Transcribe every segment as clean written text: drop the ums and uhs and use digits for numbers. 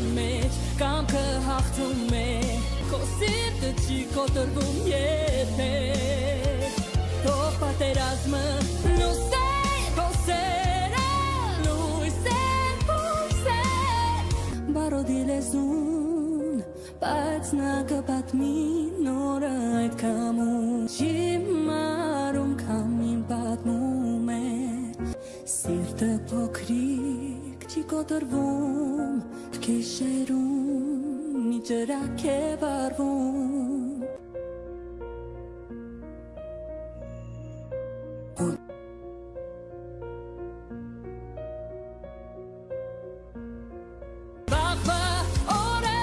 Ուրախության մեջ կամքը հաղթում է Քո սիրտը չի կոտրվում երբեք Թող պատերազմը լուսեր փոսերը լույսեր փոսեր Բարոդի լեզուն բայց նա կպատմի նորը այդ կամում Չի մարում կամին պատմում է Սիրտը փոքրիկ չի կոտրվում Գիշերում մի ջրակ է վառվում Բաղվա օրը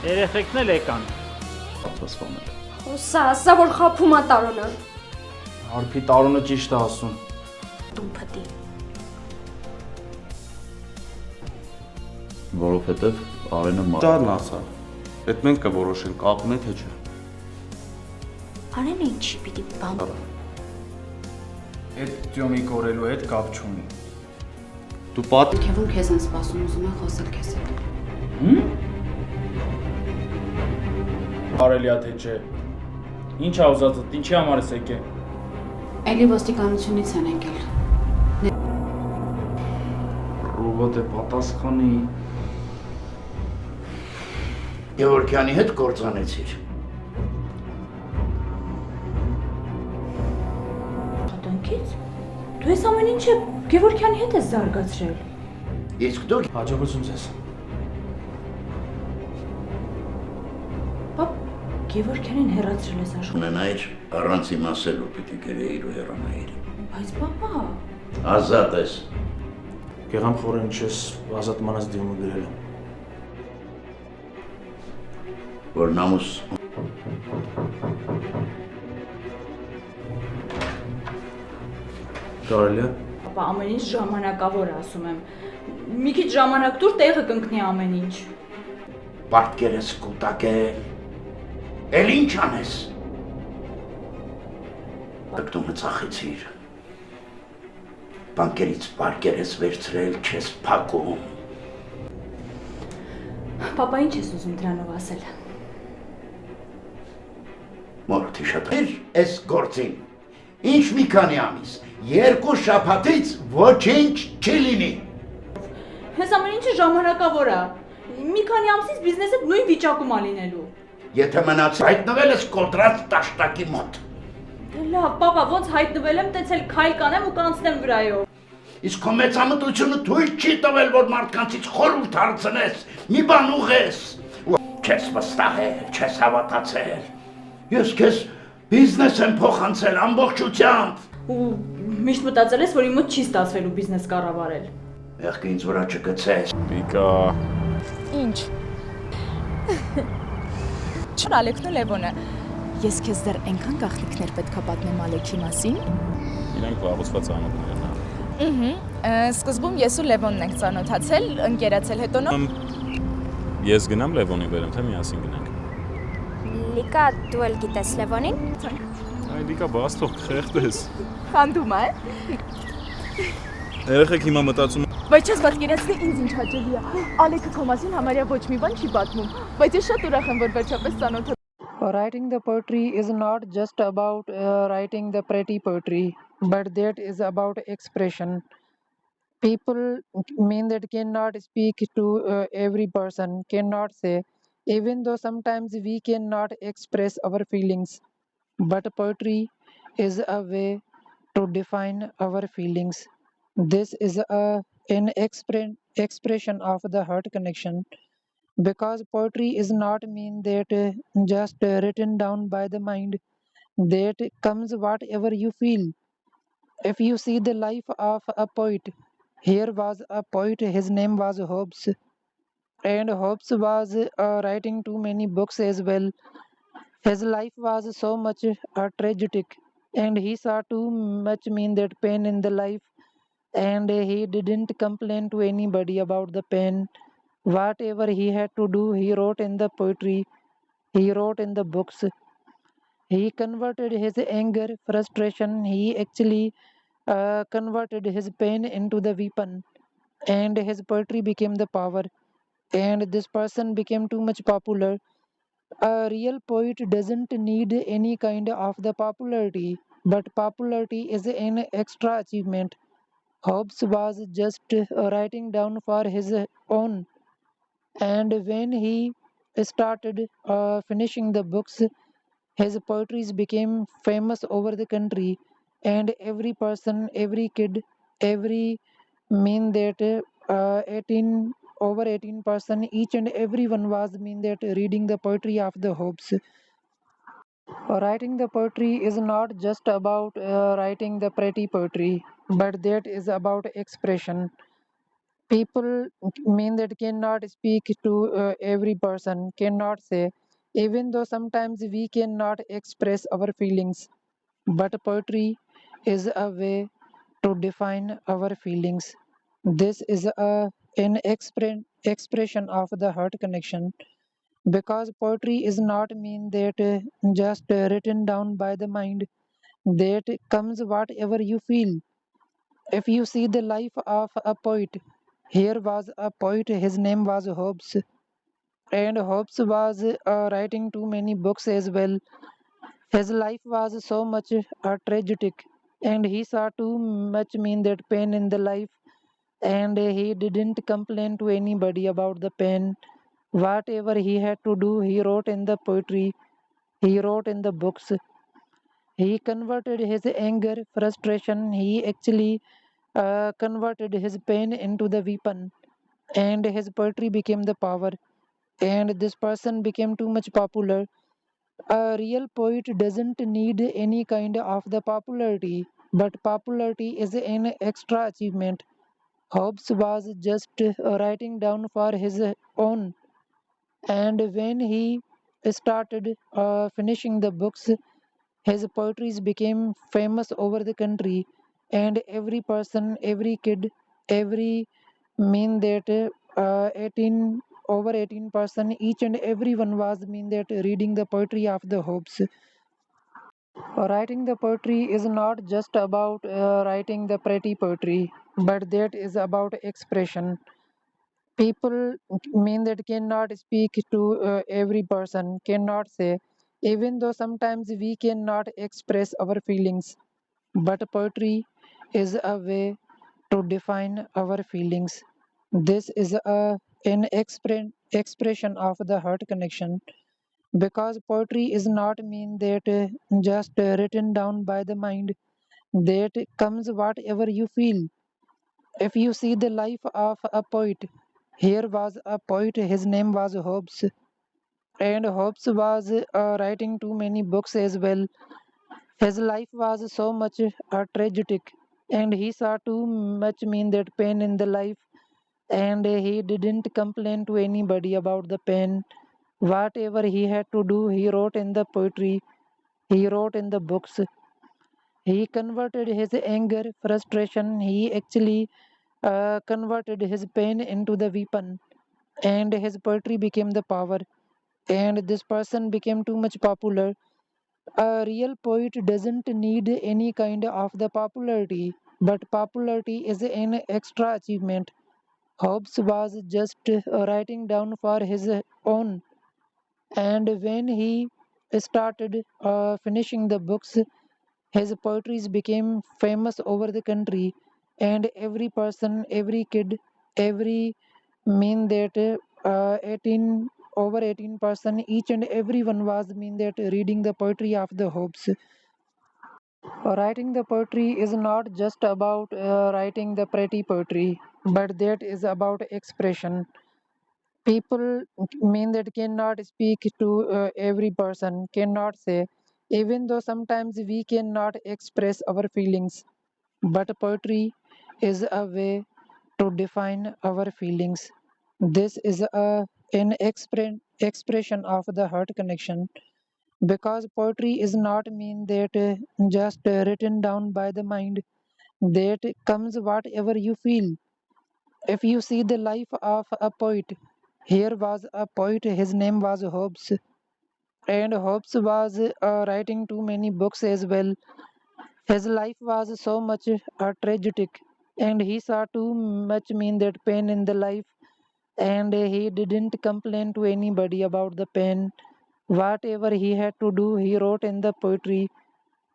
Երեխեքն էլ եկան Պատասխանել Ասա որ խափում է տարոնը Հարփի տարոնը ճիշտ է ասում Դու փտի Որովհետև Արենը Դառն ասա Այդ մենք կորոշենք կապում է թե չէ Արենը ինչի պիտի բան Այդ Տյոմի կորելու հետ կապ չունի Դու պատ Քևուն քեզ են սպասում ուզում են խոսել քեզ հետ Արելի է թե չէ Ինչ ա ուզածդ, ինչի համար ես եկել Էլի ոստիկանությունից են եկել Ռոբոտ է պատասխանի Գևորգյանի հետ կործանեցիր Հատանքից Դու ես ամեն ինչը Գևորգյանի հետ ես զարգացրել Իսկ դու Հաջողություն ձեզ Պապ Գևորգյանին հեռացրել ես աշխարհ ունենայր առանց իմասելու պիտի գերեիր ու հեռանայիր Բայց պապա Ազատ ես Գեղամ խորեն չես ազատ մանած դիմը գրել եմ Որ նամուս Կարելի է Պապա ամեն ինչ ժամանակավոր է ասում եմ Մի քիչ ժամանակ տուր տեղը կընկնի ամեն ինչ Պարտքերս կուտակել Էլ ինչ անես Դու մծախեցիր Բանկերից պարկերես վերցրել չես փակում Պապա ինչ ես ուզում դրանով ասել Մորոթի շատ Ես գործին Ինչ մի քանի ամիս Երկու շաբաթից ոչինչ չի լինի Հենց ամեն ինչը ժամանակավոր է Մի քանի ամսից բիզնեսը նույն վիճակում է լինելու Եթե մնաց հայտնվել ես կոտրած տաշտակի մոտ Լավ, պապա, ոնց հայտնվել եմ, տենց էլ քայլ կանեմ ու կանցնեմ վրայով Իսկ քո մեծամտությունը թույլ չի տվել, որ մարդկանցից խորհուրդ հարցնես, մի բան ուղես, ու չես վստահել, չես հավատացել։ Ես քեզ բիզնես եմ փոխանցել ամբողջությամբ։ Ու միշտ մտածել ես, որ իմ մոտ չի ստացվելու բիզնես կառավարել։ Եղք ինձ վրա չգցես։ Վիկա Ինչ։ Չուն Ալեքն ու Լևոնը։ Ես քեզ դեռ այնքան գաղտնիքներ պետքա պատմեմ Ալեքի մասին։ Իրանք վաղուցված ծանոթներն են Սկզբում ես ու Լևոնն ենք ծանոթացել, ընկերացել, հետո Ես գնամ Լևոնին վերեմ, թե միասին գնանք Լիկա դու էլ գիտես Լևոնին Այ Լիկա բաց թող կխեղդես Խանդում է։ Երեխեք հիմա մտածում Բայց չես պատկերացնի ինձ ինչ հաճելի է։ Ալեքը քո մասին համարյա ոչ մի բան չի պատմում, բայց ես շատ ուրախ եմ, որ վերջապես ծանոթ Writing the poetry is not just about writing the pretty poetry, but that is about expression. People mean that cannot speak to every person, cannot say, even though sometimes we cannot express our feelings. But poetry is a way to define our feelings. This is an expression of the heart connection. Because poetry is not mean that just written down by the mind, that comes whatever you feel. If you see the life of a poet, here was a poet, his name was Hobbes, and Hobbes was writing too many books as well. His life was so much tragic, and he saw too much mean that pain in the life, and he didn't complain to anybody about the pain. Whatever he had to do, he wrote in the poetry, he wrote in the books. He converted his anger, frustration, he actually converted his pain into the weapon, and his poetry became the power. And this person became too much popular. A real poet doesn't need any kind of the popularity, but popularity is an extra achievement. Hobbes was just writing down for his own, and when he started finishing the books, his poetries became famous over the country, and every person, every kid, every mean that 18 over 18%, each and everyone was mean that reading the poetry of the Hobbes. Writing the poetry is not just about writing the pretty poetry, but that is about expression. People mean that cannot speak to every person, cannot say, even though sometimes we cannot express our feelings. But poetry is a way to define our feelings. This is an expression of the heart connection, because poetry is not mean that just written down by the mind, that comes whatever you feel. If you see the life of a poet, here was a poet, his name was Hobbes, and Hobbes was writing too many books as well. His life was so much tragic, and he saw too much mean that pain in the life, and he didn't complain to anybody about the pain. Whatever he had to do, he wrote in the poetry, he wrote in the books. He converted his anger, frustration, he actually converted his pain into the weapon, and his poetry became the power. And this person became too much popular. A real poet doesn't need any kind of the popularity, but popularity is an extra achievement. Hobbes was just writing down for his own, and when he started finishing the books, his poetries became famous over the country, and every person, every kid, every mean that 18 over 18%, each and everyone was mean that reading the poetry of the Hobbes. Writing the poetry is not just about writing the pretty poetry, but that is about expression. People mean that cannot speak to every person, cannot say, even though sometimes we cannot express our feelings. But poetry is a way to define our feelings. This is an expression of the heart connection, because poetry is not mean that just written down by the mind, that comes whatever you feel. If you see the life of a poet, here was a poet, his name was Hobbes, and Hobbes was writing too many books as well. His life was so much tragic, and he saw too much mean that pain in the life, and he didn't complain to anybody about the pain. Whatever he had to do, he wrote in the poetry, he wrote in the books. He converted his anger, frustration, he actually converted his pain into the weapon, and his poetry became the power. And this person became too much popular. A real poet doesn't need any kind of the popularity, but popularity is an extra achievement. Hobbes was just writing down for his own, and when he started finishing the books, his poetries became famous over the country, and every person, every kid, every mean that 18 over 18%, each and everyone was mean that reading the poetry of the Hobbes. Writing the poetry is not just about writing the pretty poetry, but that is about expression. People mean that cannot speak to every person, cannot say, even though sometimes we cannot express our feelings. But poetry is a way to define our feelings. This is an expression of the heart connection, because poetry is not mean that just written down by the mind, that comes whatever you feel. If you see the life of a poet, here was a poet, his name was Hobbes, and Hobbes was writing too many books as well. His life was so much tragic, and he saw too much mean that pain in the life, and he didn't complain to anybody about the pain. Whatever he had to do, he wrote in the poetry,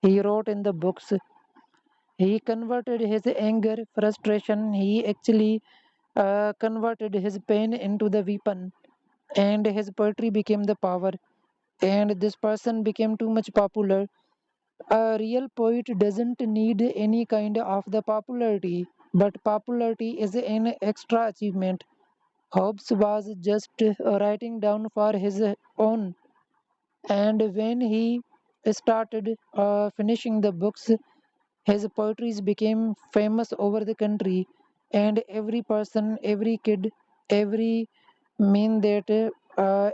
he wrote in the books. He converted his anger, frustration, he actually converted his pain into the weapon, and his poetry became the power. And this person became too much popular. A real poet doesn't need any kind of the popularity, but popularity is an extra achievement. Hobbes was just writing down for his own, and when he started finishing the books, his poetries became famous over the country, and every person, every kid, every mean that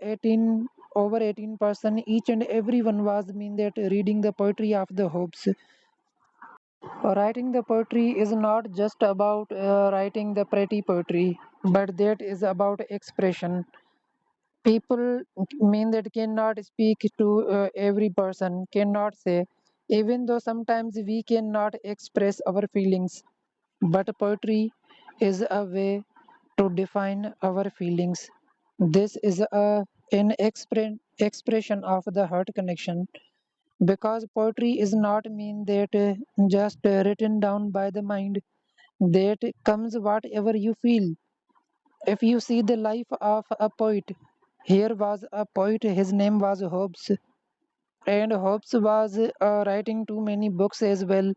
18 over 18%, each and everyone was mean that reading the poetry of the Hobbes. Writing the poetry is not just about writing the pretty poetry, but that is about expression. People mean that cannot speak to every person, cannot say, even though sometimes we cannot express our feelings. But poetry is a way to define our feelings. This is an expression of the heart connection, because poetry is not mean that just written down by the mind, that comes whatever you feel. If you see the life of a poet, here was a poet, his name was Hobbes, and Hobbes was writing too many books as well.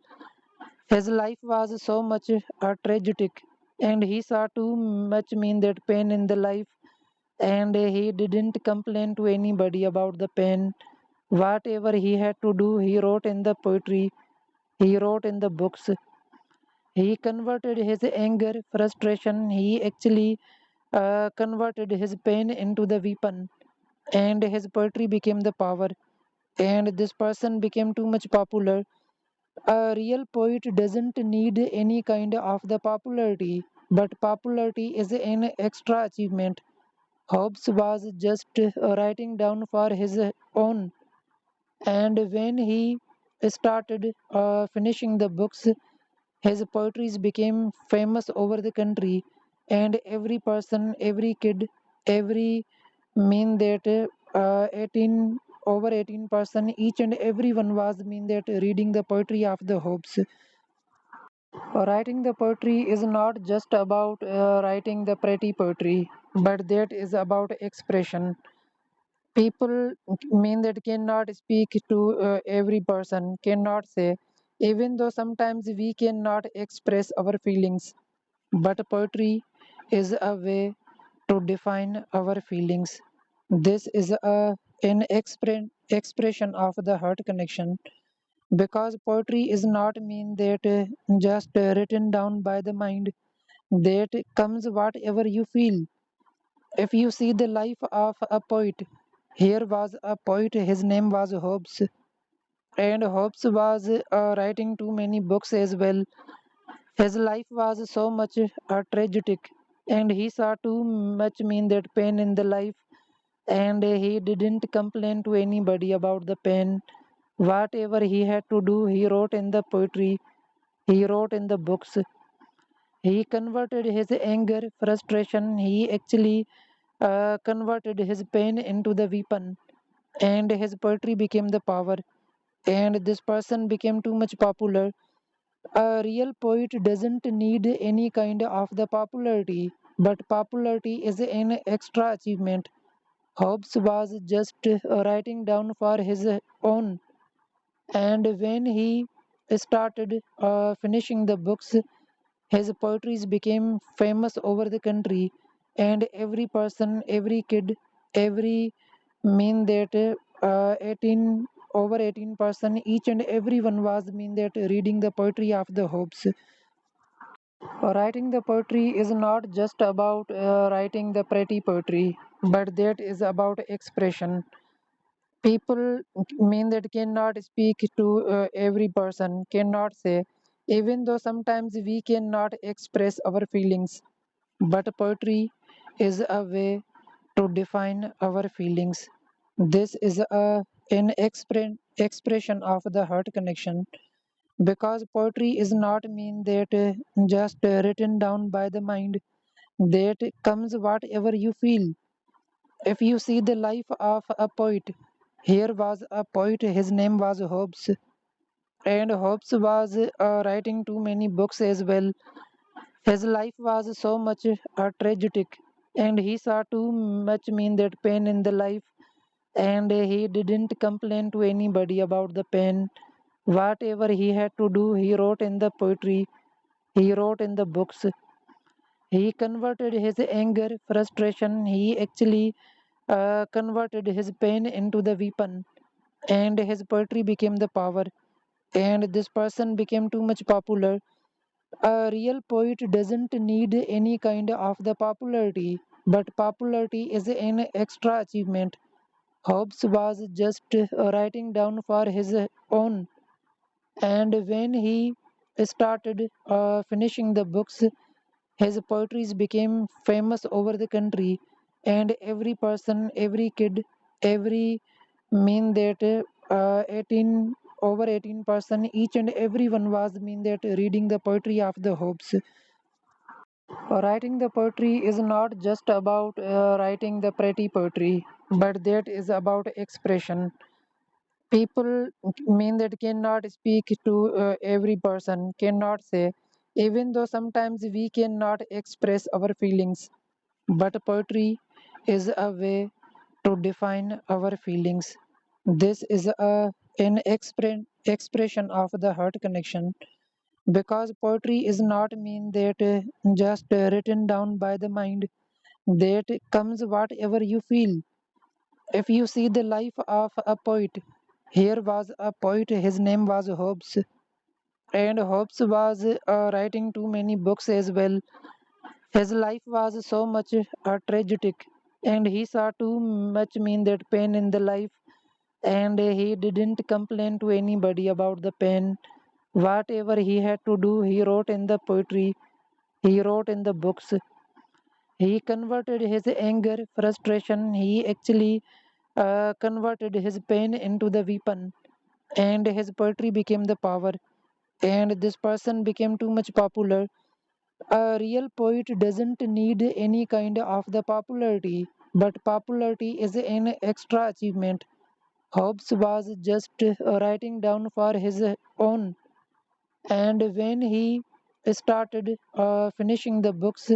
His life was so much tragic, and he saw too much mean that pain in the life, and he didn't complain to anybody about the pain. Whatever he had to do, he wrote in the poetry, he wrote in the books. He converted his anger, frustration, he actually converted his pain into the weapon, and his poetry became the power. And this person became too much popular. A real poet doesn't need any kind of the popularity, but popularity is an extra achievement. Hobbes was just writing down for his own, and when he started finishing the books, his poetries became famous over the country, and every person, every kid, every mean that 18 over 18%, each and everyone was mean that reading the poetry of the Hobbes. Writing the poetry is not just about writing the pretty poetry, but that is about expression. People mean that cannot speak to every person, cannot say, even though sometimes we cannot express our feelings. But poetry is a way to define our feelings. This is an expression of the heart connection, because poetry is not mean that just written down by the mind, that comes whatever you feel. If you see the life of a poet, here was a poet, his name was Hobbes, and Hobbes was writing too many books as well. His life was so much tragic, and he saw too much mean that pain in the life, and he didn't complain to anybody about the pain. Whatever he had to do, he wrote in the poetry, he wrote in the books. He converted his anger, frustration, he actually converted his pain into the weapon, and his poetry became the power. And this person became too much popular. A real poet doesn't need any kind of the popularity, but popularity is an extra achievement. Hobbes was just writing down for his own, and when he started finishing the books, his poetries became famous over the country, and every person, every kid, every mean that 18 over 18%, each and everyone was mean that reading the poetry of the Hobbes. Writing the poetry is not just about writing the pretty poetry, but that is about expression. People mean that cannot speak to every person, cannot say, even though sometimes we cannot express our feelings. But poetry is a way to define our feelings. This is an expression of the heart connection, because poetry is not mean that just written down by the mind. That comes whatever you feel. If you see the life of a poet, here was a poet, his name was Hobbes, and Hobbes was writing too many books as well. His life was so much tragic, and he saw too much mean that pain in the life, and he didn't complain to anybody about the pain. Whatever he had to do, he wrote in the poetry, he wrote in the books. He converted his anger, frustration, he actually converted his pain into the weapon, and his poetry became the power. And this person became too much popular. A real poet doesn't need any kind of the popularity, but popularity is an extra achievement. Hobbes was just writing down for his own, and when he started finishing the books, his poetries became famous over the country, and every person, every kid, every mean that 18 over 18%, each and everyone was mean that reading the poetry of the Hobbes. Writing the poetry is not just about writing the pretty poetry, but that is about expression. People mean that cannot speak to every person, cannot say, even though sometimes we cannot express our feelings. But poetry is a way to define our feelings. This is an expression of the heart connection, because poetry is not mean that just written down by the mind. That comes whatever you feel. If you see the life of a poet, here was a poet, his name was Hobbes, and Hobbes was writing too many books as well. His life was so much tragic, and he saw too much mean that pain in the life, and he didn't complain to anybody about the pain. Whatever he had to do, he wrote in the poetry, he wrote in the books. He converted his anger, frustration, he actually converted his pain into the weapon, and his poetry became the power. And this person became too much popular. A real poet doesn't need any kind of the popularity, but popularity is an extra achievement. Hobbes was just writing down for his own, and when he started finishing the books,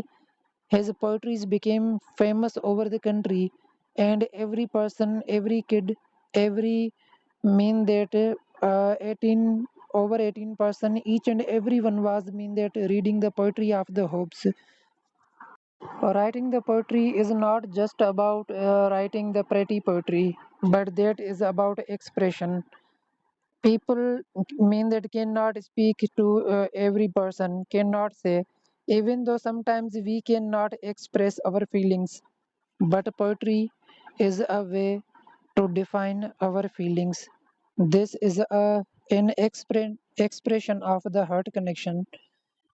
his poetries became famous over the country, and every person, every kid, every mean that 18 over 18%, each and everyone was mean that reading the poetry of the Hobbes. Writing the poetry is not just about writing the pretty poetry, but that is about expression. People mean that cannot speak to every person, cannot say, even though sometimes we cannot express our feelings. But poetry is a way to define our feelings. This is an expression of the heart connection,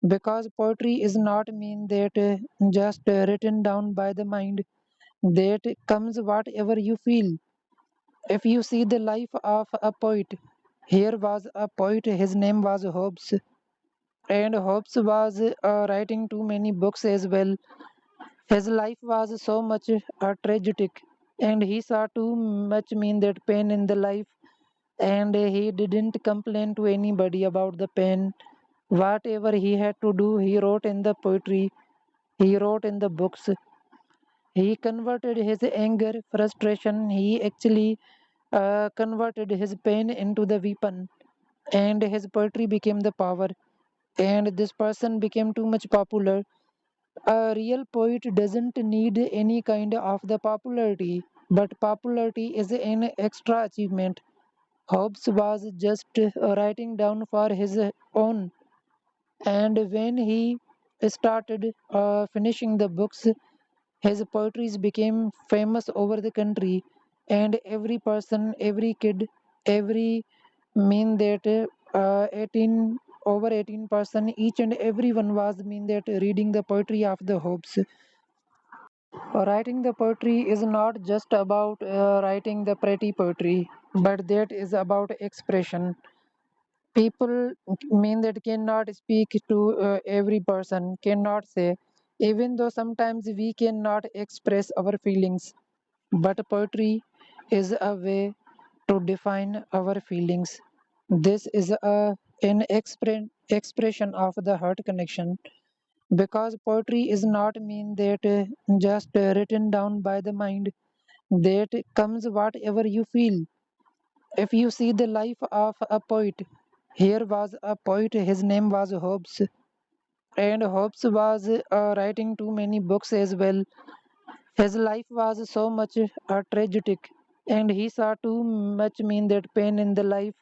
because poetry is not mean that just written down by the mind. That comes whatever you feel. If you see the life of a poet, here was a poet, his name was Hobbes, and Hobbes was writing too many books as well. His life was so much tragic, and he saw too much mean that pain in the life, and he didn't complain to anybody about the pain. Whatever he had to do, he wrote in the poetry, he wrote in the books. He converted his anger, frustration, he actually converted his pain into the weapon, and his poetry became the power. And this person became too much popular. A real poet doesn't need any kind of the popularity, but popularity is an extra achievement. Hobbes was just writing down for his own, and when he started finishing the books, his poetries became famous over the country, and every person, every kid, every mean that 18 over 18%, each and everyone was mean that reading the poetry of the Hobbes. Writing the poetry is not just about writing the pretty poetry, but that is about expression. people mean that cannot speak to every person, cannot say, even though sometimes we cannot express our feelings. But poetry is a way to define our feelings. This is an expression of the heart connection, because poetry is not mean that just written down by the mind, that comes whatever you feel. If you see the life of a poet, here was a poet, his name was Hobbes, and Hobbes was writing too many books as well. His life was so much tragic, and he saw too much mean that pain in the life,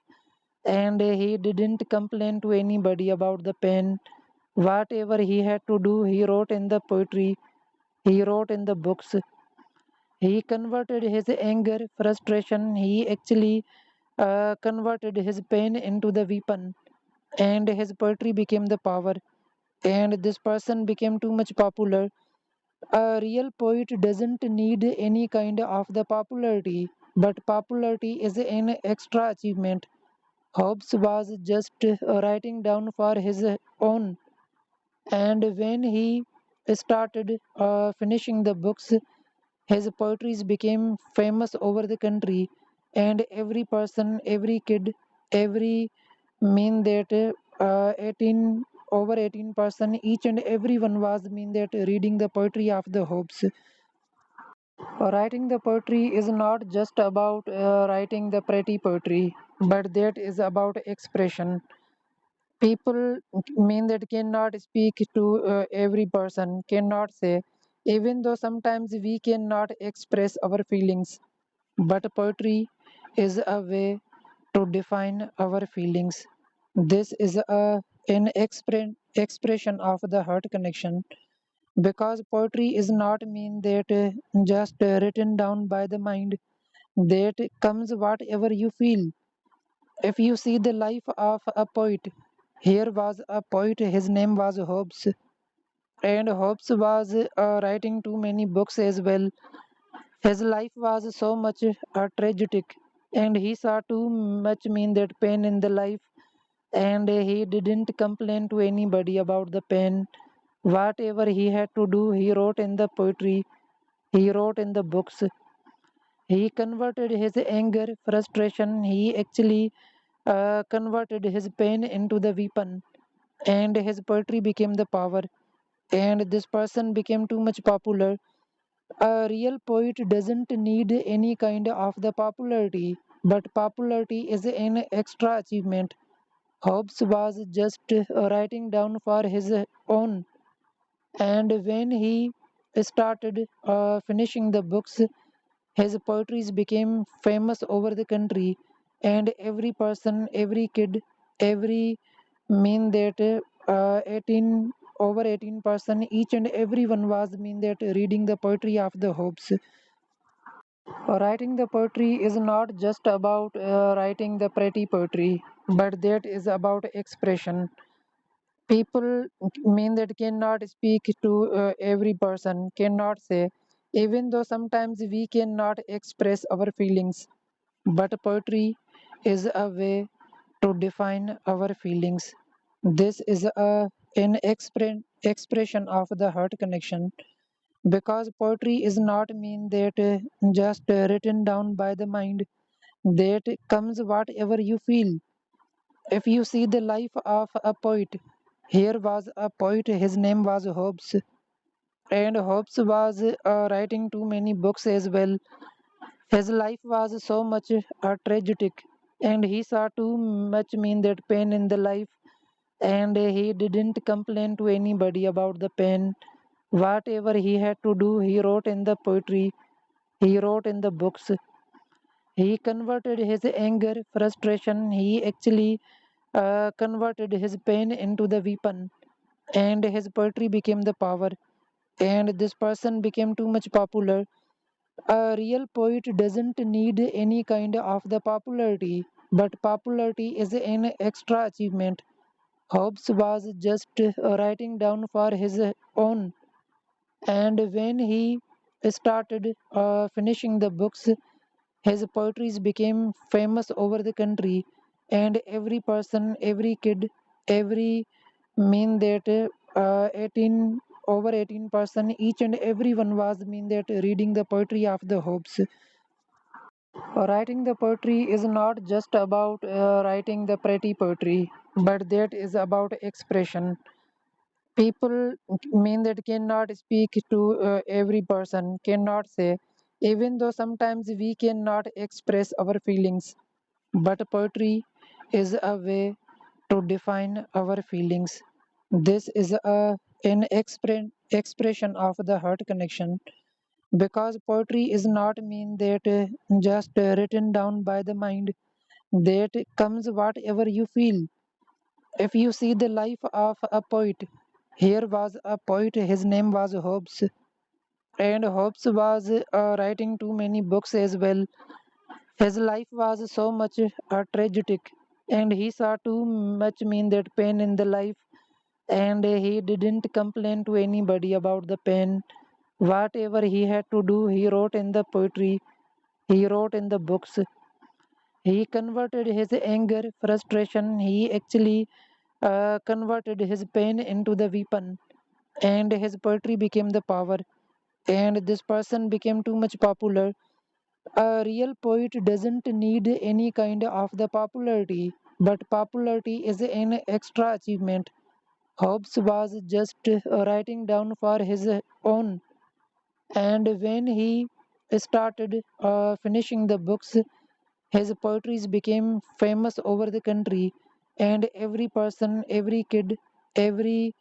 and he didn't complain to anybody about the pain. Whatever he had to do, he wrote in the poetry, he wrote in the books. He converted his anger, frustration, he actually converted his pain into the weapon, and his poetry became the power. And this person became too much popular. A real poet doesn't need any kind of the popularity, but popularity is an extra achievement. Hobbes was just writing down for his own, and when he started finishing the books, his poetries became famous over the country, and every person, every kid, every mean that 18 over 18%, each and everyone was mean that reading the poetry of the Hobbes. Writing the poetry is not just about writing the pretty poetry, but that is about expression. People mean that cannot speak to every person, cannot say, even though sometimes we cannot express our feelings. But poetry is a way to define our feelings. This is an expression of the heart connection, because poetry is not mean that just written down by the mind, that comes whatever you feel. If you see the life of a poet, here was a poet, his name was Hobbes, and Hobbes was writing too many books as well. His life was so much tragic, and he saw too much mean that pain in the life, and he didn't complain to anybody about the pain. Whatever he had to do, he wrote in the poetry, he wrote in the books. He converted his anger, frustration, he actually converted his pain into the weapon, and his poetry became the power. And this person became too much popular. A real poet doesn't need any kind of the popularity, but popularity is an extra achievement. Hobbes was just writing down for his own, and when he started finishing the books, his poetries became famous over the country, and every person, every kid, every mean that 18 over 18%, each and everyone was mean that reading the poetry of the Hobbes. Writing the poetry is not just about writing the pretty poetry, but that is about expression. People mean that cannot speak to every person, cannot say, even though sometimes we cannot express our feelings. But poetry is a way to define our feelings. This is an expression of the heart connection, because poetry is not mean that just written down by the mind, that comes whatever you feel. If you see the life of a poet, here was a poet, his name was Hobbes, and Hobbes was writing too many books as well. His life was so much tragic, and he saw too much mean that pain in the life, and he didn't complain to anybody about the pain. Whatever he had to do, he wrote in the poetry, he wrote in the books. He converted his anger, frustration, he actually converted his pain into the weapon, and his poetry became the power. And this person became too much popular. A real poet doesn't need any kind of the popularity, but popularity is an extra achievement. Hobbes was just writing down for his own, and when he started finishing the books, his poetries became famous over the country, and every person, every kid, every mean that 18 over 18%, each and everyone was mean that reading the poetry of the Hobbes. Writing the poetry is not just about writing the pretty poetry, but that is about expression. People mean that cannot speak to every person, cannot say, even though sometimes we cannot express our feelings. But poetry is a way to define our feelings. This is an expression of the heart connection, because poetry is not mean that just written down by the mind, that comes whatever you feel. If you see the life of a poet, here was a poet, his name was Hobbes, and Hobbes was writing too many books as well. His life was so much tragic, and he saw too much mean that pain in the life, and he didn't complain to anybody about the pain. Whatever he had to do, he wrote in the poetry, he wrote in the books. He converted his anger, frustration, he actually converted his pain into the weapon, and his poetry became the power. And this person became too much popular. A real poet doesn't need any kind of the popularity, but popularity is an extra achievement. Hobbes was just writing down for his own, and when he started finishing the books, his poetries became famous over the country, and every person, every kid, every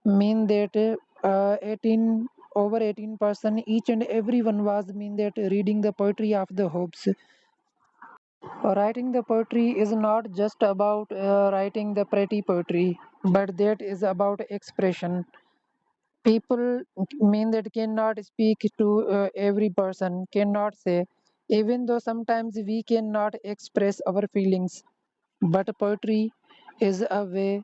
mean that 18 over 18%, each and everyone was mean that reading the poetry of the Hobbes. Writing the poetry is not just about writing the pretty poetry, but that is about expression. People mean that cannot speak to every person, cannot say, even though sometimes we cannot express our feelings. But poetry is a way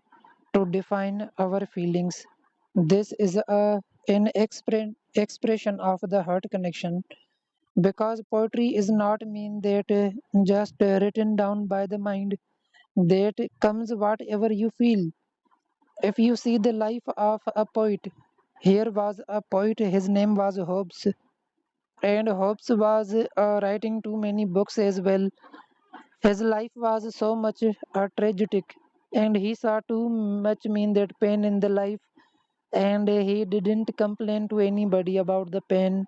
to define our feelings. This is an expression of the heart connection, because poetry is not mean that just written down by the mind, that comes whatever you feel. If you see the life of a poet, here was a poet, his name was Hobbes, and Hobbes was writing too many books as well. His life was so much tragic, and he saw too much mean that pain in the life, and he didn't complain to anybody about the pain.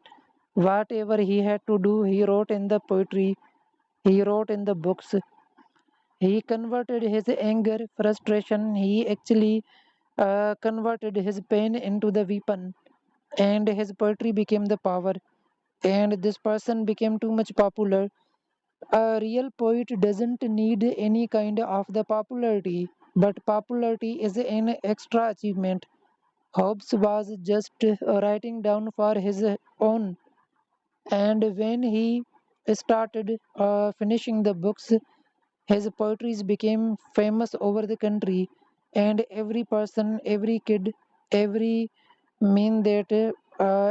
Whatever he had to do, he wrote in the poetry, he wrote in the books. He converted his anger, frustration, he actually converted his pain into the weapon, and his poetry became the power. And this person became too much popular. A real poet doesn't need any kind of the popularity, but popularity is an extra achievement. Hobbes was just writing down for his own, and when he started finishing the books, his poetries became famous over the country, and every person, every kid, every mean that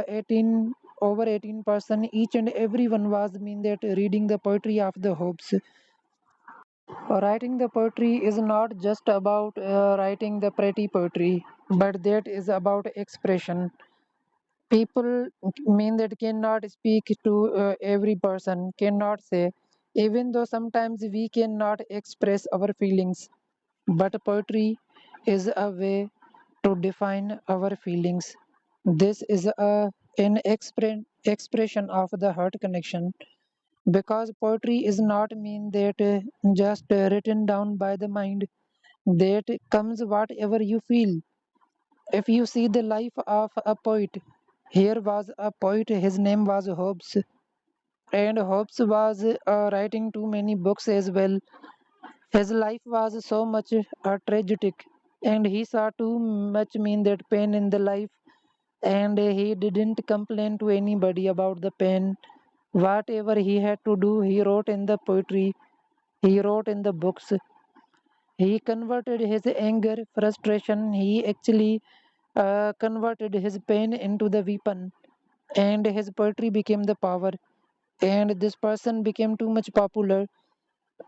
18 over 18%, each and everyone was mean that reading the poetry of the Hobbes. Writing the poetry is not just about writing the pretty poetry, but that is about expression. People mean that cannot speak to every person, cannot say, even though sometimes we cannot express our feelings. But poetry is a way to define our feelings. This is an expression of the heart connection, because poetry is not mean that just written down by the mind, that comes whatever you feel. If you see the life of a poet, here was a poet, his name was Hobbes, and Hobbes was writing too many books as well. His life was so much tragic, and he saw too much mean that pain in the life, and he didn't complain to anybody about the pain. Whatever he had to do, he wrote in the poetry, he wrote in the books. He converted his anger, frustration, he actually converted his pain into the weapon, and his poetry became the power. And this person became too much popular.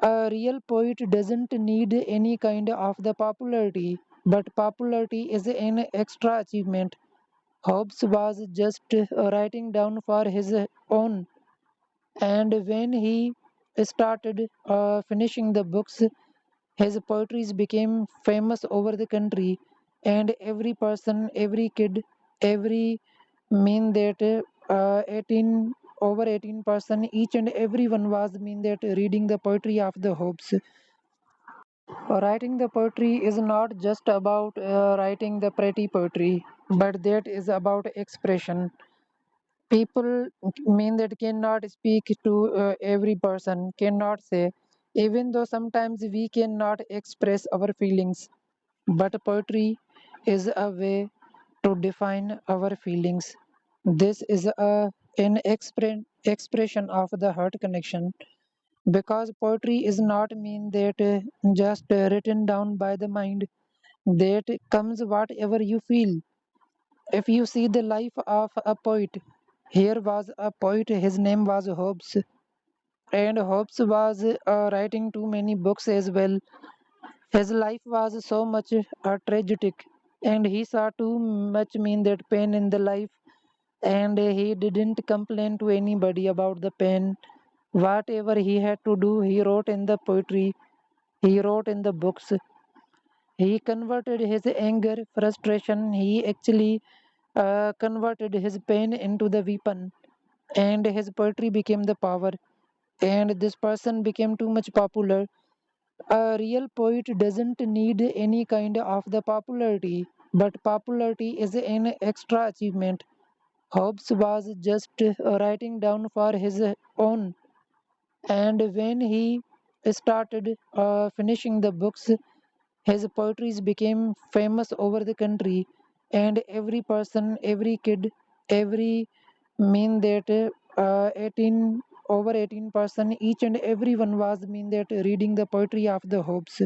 A real poet doesn't need any kind of the popularity, but popularity is an extra achievement. Hobbes was just writing down for his own, and when he started finishing the books, his poetries became famous over the country, and every person, every kid, every mean that 18 over 18%, each and everyone was mean that reading the poetry of the Hobbes. Writing the poetry is not just about writing the pretty poetry, but that is about expression. People mean that cannot speak to every person, cannot say, even though sometimes we cannot express our feelings. But poetry is a way to define our feelings. This is an expression of the heart connection, because poetry is not mean that just written down by the mind, that comes whatever you feel. If you see the life of a poet, here was a poet, his name was Hobbes, and Hobbes was writing too many books as well. His life was so much tragic, and he saw too much mean that pain in the life, and he didn't complain to anybody about the pain. Whatever he had to do, he wrote in the poetry, he wrote in the books. He converted his anger, frustration, he actually converted his pain into the weapon, and his poetry became the power. And this person became too much popular. A real poet doesn't need any kind of the popularity, but popularity is an extra achievement. Hobbes was just writing down for his own, and when he started finishing the books, his poetries became famous over the country, and every person, every kid, every mean that 18 over 18%, each and everyone was mean that reading the poetry of the Hobbes.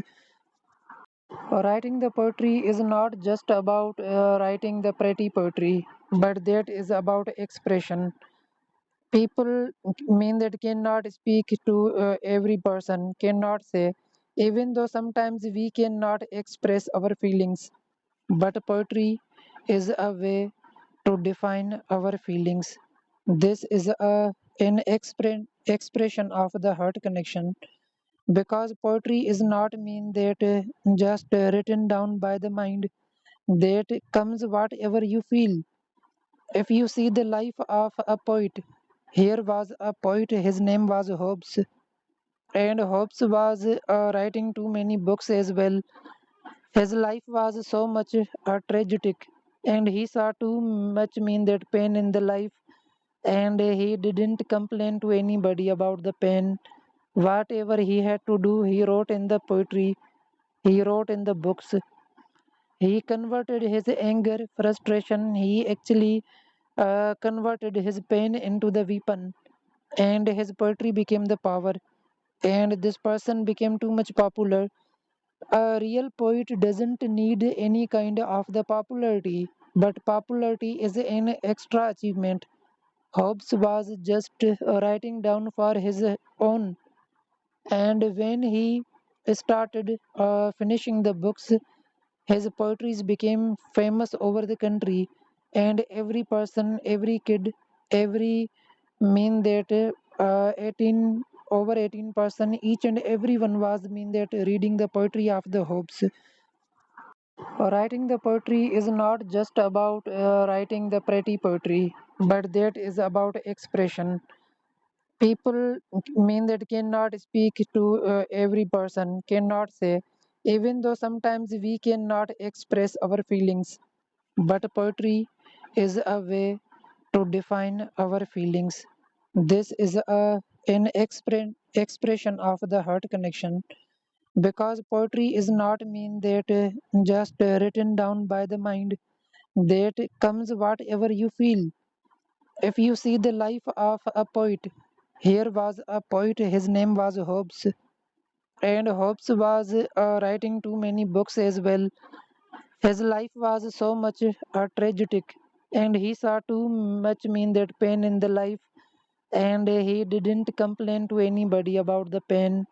Writing the poetry is not just about writing the pretty poetry, but that is about expression. People mean that cannot speak to every person, cannot say, even though sometimes we cannot express our feelings. But poetry is a way to define our feelings. This is an expression of the heart connection, because poetry is not mean that just written down by the mind, that comes whatever you feel. If you see the life of a poet, here was a poet, his name was Hobbes, and Hobbes was writing too many books as well. His life was so much tragic, and he saw too much mean that pain in the life, and he didn't complain to anybody about the pain. Whatever he had to do, he wrote in the poetry, he wrote in the books. He converted his anger, frustration, he actually converted his pain into the weapon, and his poetry became the power. And this person became too much popular. A real poet doesn't need any kind of the popularity, but popularity is an extra achievement. Hobbes was just writing down for his own, and when he started finishing the books, his poetries became famous over the country, and every person, every kid, every mean that 18 over 18%, each and everyone was mean that reading the poetry of the Hobbes. Writing the poetry is not just about writing the pretty poetry, but that is about expression. People mean that cannot speak to every person, cannot say, even though sometimes we cannot express our feelings. But poetry is a way to define our feelings. This is an expression of the heart connection, because poetry is not mean that just written down by the mind, that comes whatever you feel. If you see the life of a poet, here was a poet, his name was Hobbes, and Hobbes was writing too many books as well. His life was so much tragic, and he saw too much mean that pain in the life, and he didn't complain to anybody about the pain.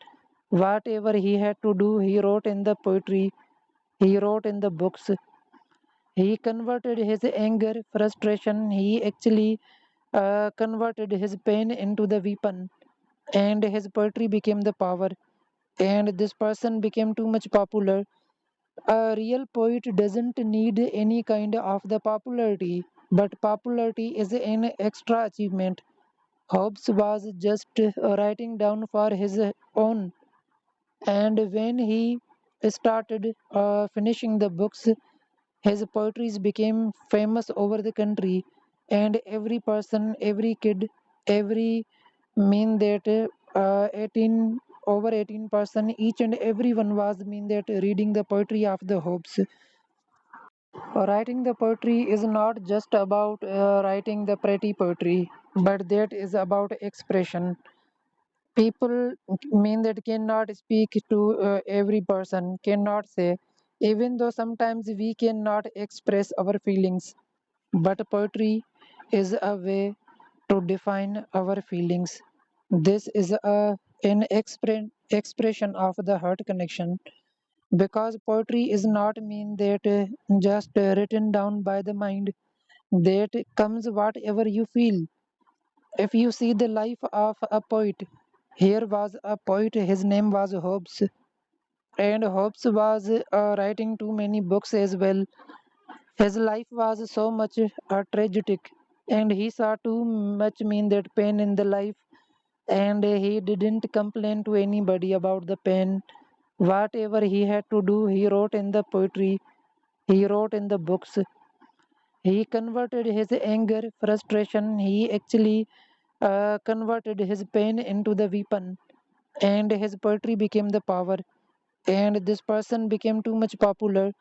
Whatever he had to do, he wrote in the poetry, he wrote in the books. He converted his anger, frustration, he actually converted his pain into the weapon, and his poetry became the power. And this person became too much popular. A real poet doesn't need any kind of the popularity, but popularity is an extra achievement. Hobbes was just writing down for his own, and when he started finishing the books, his poetries became famous over the country, and every person, every kid, every mean that 18 over 18%, each and everyone was mean that reading the poetry of the Hobbes. Writing the poetry is not just about writing the pretty poetry, but that is about expression. People mean that cannot speak to every person, cannot say, even though sometimes we cannot express our feelings. But poetry is a way to define our feelings. This is an expression of the heart connection, because poetry is not mean that just written down by the mind, that comes whatever you feel. If you see the life of a poet, here was a poet, his name was Hobbes, and Hobbes was writing too many books as well. His life was so much tragic, and he saw too much mean that pain in the life, and he didn't complain to anybody about the pain. Whatever he had to do, he wrote in the poetry, he wrote in the books. He converted his anger, frustration, he actually converted his pain into the weapon, and his poetry became the power. And this person became too much popular.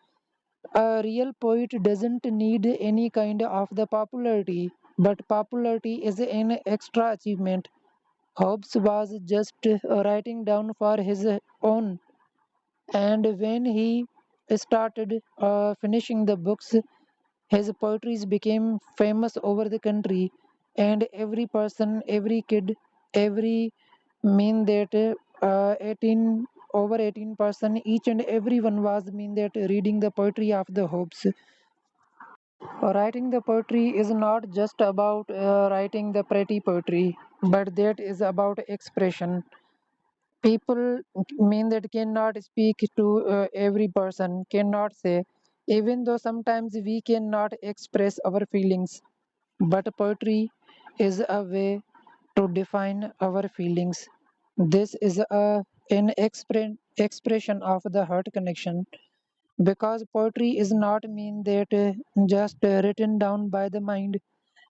A real poet doesn't need any kind of the popularity, but popularity is an extra achievement. Hobbes was just writing down for his own, and when he started finishing the books, his poetries became famous over the country, and every person, every kid, every mean that 18 over 18%, each and everyone was mean that reading the poetry of the Hobbes. Writing the poetry is not just about writing the pretty poetry, but that is about expression. People mean that cannot speak to every person, cannot say, even though sometimes we cannot express our feelings. But poetry is a way to define our feelings. This is an expression of the heart connection, because poetry is not mean that just written down by the mind,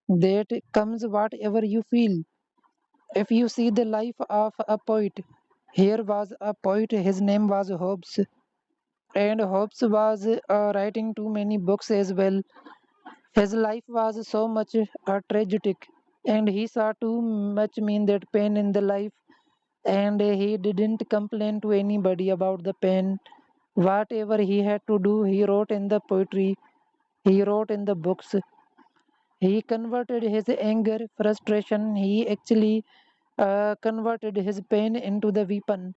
that comes whatever you feel. If you see the life of a poet, here was a poet, his name was Hobbes, and Hobbes was writing too many books as well. His life was so much tragic, and he saw too much mean that pain in the life, and he didn't complain to anybody about the pain. Whatever he had to do, he wrote in the poetry, he wrote in the books. He converted his anger, frustration, he actually converted his pain into the weapon,